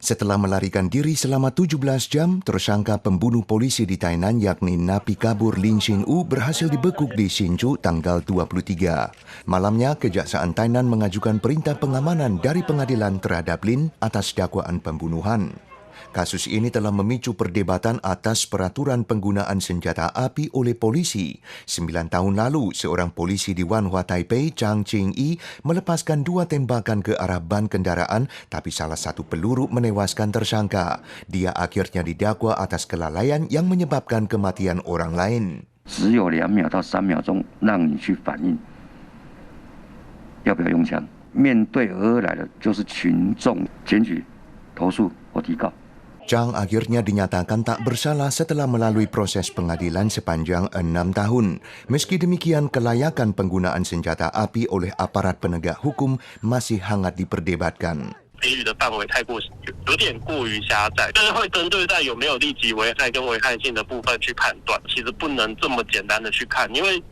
Setelah melarikan diri selama 17 jam, tersangka pembunuh polisi di Tainan yakni napi kabur Lin Xin-u berhasil dibekuk di Hsinchu tanggal 23. Malamnya, Kejaksaan Tainan mengajukan perintah pengamanan dari pengadilan terhadap Lin atas dakwaan pembunuhan. Kasus ini telah memicu perdebatan atas peraturan penggunaan senjata api oleh polisi. 9 tahun lalu, seorang polisi di Wanhua Taipei, Chang Ching-yi, melepaskan 2 tembakan ke arah ban kendaraan, tapi salah satu peluru menewaskan tersangka. Dia akhirnya didakwa atas kelalaian yang menyebabkan kematian orang lain. 只有2秒到3秒钟让你去反应要不要用枪。面对而来的就是群众检举、投诉或提告。 Chang akhirnya dinyatakan tak bersalah setelah melalui proses pengadilan sepanjang 6 tahun. Meski demikian, kelayakan penggunaan senjata api oleh aparat penegak hukum masih hangat diperdebatkan. 给予的范围太过有点过于狭窄，但是会针对在有没有立即危害跟危害性的部分去判断，其实不能这么简单的去看，因为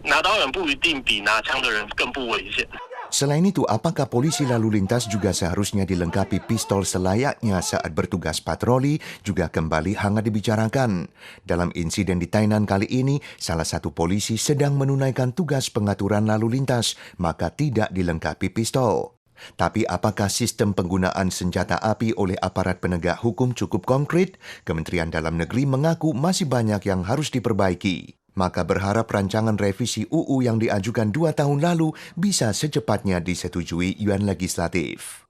拿刀人不一定比拿枪的人更不危险。 Selain itu, apakah polisi lalu lintas juga seharusnya dilengkapi pistol selayaknya saat bertugas patroli juga kembali hangat dibicarakan. Dalam insiden di Tainan kali ini, salah satu polisi sedang menunaikan tugas pengaturan lalu lintas, maka tidak dilengkapi pistol. Tapi apakah sistem penggunaan senjata api oleh aparat penegak hukum cukup konkret? Kementerian Dalam Negeri mengaku masih banyak yang harus diperbaiki. Maka berharap rancangan revisi UU yang diajukan 2 tahun lalu bisa secepatnya disetujui Yuan Legislatif.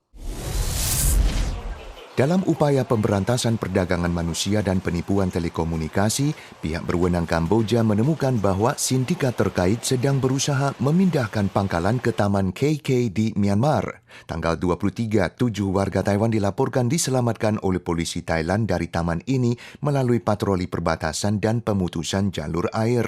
Dalam upaya pemberantasan perdagangan manusia dan penipuan telekomunikasi, pihak berwenang Kamboja menemukan bahwa sindikat terkait sedang berusaha memindahkan pangkalan ke Taman KK di Myanmar. Tanggal 23, 7 warga Taiwan dilaporkan diselamatkan oleh polisi Thailand dari taman ini melalui patroli perbatasan dan pemutusan jalur air.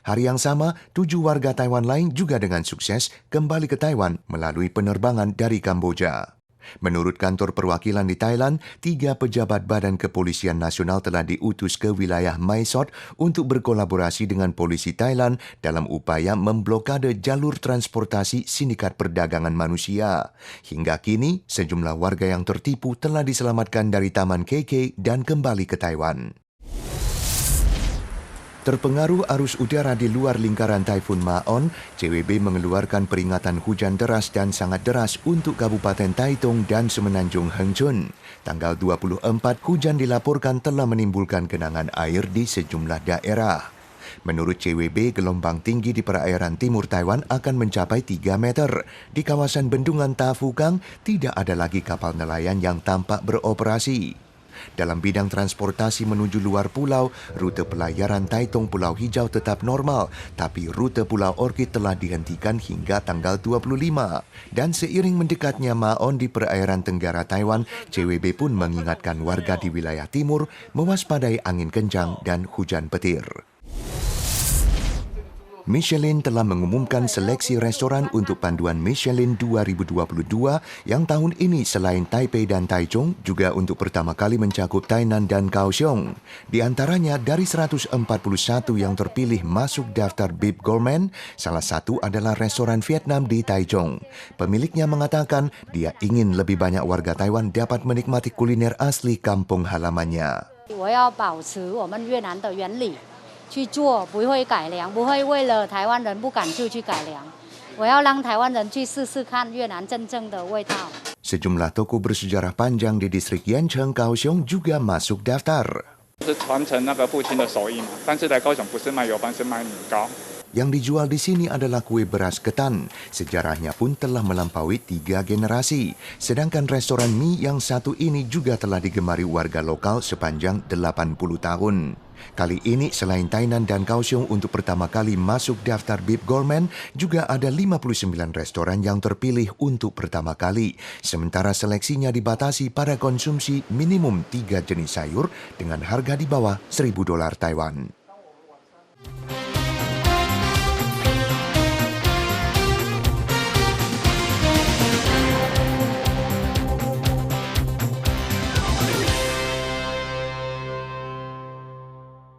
Hari yang sama, 7 warga Taiwan lain juga dengan sukses kembali ke Taiwan melalui penerbangan dari Kamboja. Menurut kantor perwakilan di Thailand, 3 pejabat Badan Kepolisian Nasional telah diutus ke wilayah Mae Sot untuk berkolaborasi dengan polisi Thailand dalam upaya memblokade jalur transportasi sindikat perdagangan manusia. Hingga kini, sejumlah warga yang tertipu telah diselamatkan dari Taman KK dan kembali ke Taiwan. Terpengaruh arus udara di luar lingkaran Taifun Ma-on, CWB mengeluarkan peringatan hujan deras dan sangat deras untuk Kabupaten Taitung dan Semenanjung Hengchun. Tanggal 24, hujan dilaporkan telah menimbulkan genangan air di sejumlah daerah. Menurut CWB, gelombang tinggi di perairan timur Taiwan akan mencapai 3 meter. Di kawasan bendungan Ta Fukang, tidak ada lagi kapal nelayan yang tampak beroperasi. Dalam bidang transportasi menuju luar pulau, rute pelayaran Taitung Pulau Hijau tetap normal, tapi rute Pulau Orkid telah dihentikan hingga tanggal 25. Dan seiring mendekatnya Ma-on di perairan tenggara Taiwan, CWB pun mengingatkan warga di wilayah timur mewaspadai angin kencang dan hujan petir. Michelin telah mengumumkan seleksi restoran untuk panduan Michelin 2022 yang tahun ini selain Taipei dan Taichung juga untuk pertama kali mencakup Tainan dan Kaohsiung. Di antaranya dari 141 yang terpilih masuk daftar Bib Gourmand, salah satu adalah restoran Vietnam di Taichung. Pemiliknya mengatakan dia ingin lebih banyak warga Taiwan dapat menikmati kuliner asli kampung halamannya. 去做，不会改良，不会为了台湾人不敢就去改良。我要让台湾人去试试看越南真正的味道。 Sejumlah toko bersejarah panjang di distrik Yancheng, Kaohsiung juga masuk daftar. 是传承那个父亲的手艺嘛，但是来高雄不是卖油饭，是卖米糕。 Yang dijual di sini adalah kue beras ketan. Sejarahnya pun telah melampaui 3 generasi. Sedangkan restoran mie yang satu ini juga telah digemari warga lokal sepanjang 80 tahun. Kali ini selain Tainan dan Kaohsiung untuk pertama kali masuk daftar Bib Gourmand, juga ada 59 restoran yang terpilih untuk pertama kali. Sementara seleksinya dibatasi pada konsumsi minimum 3 jenis sayur dengan harga di bawah $1.000 Taiwan.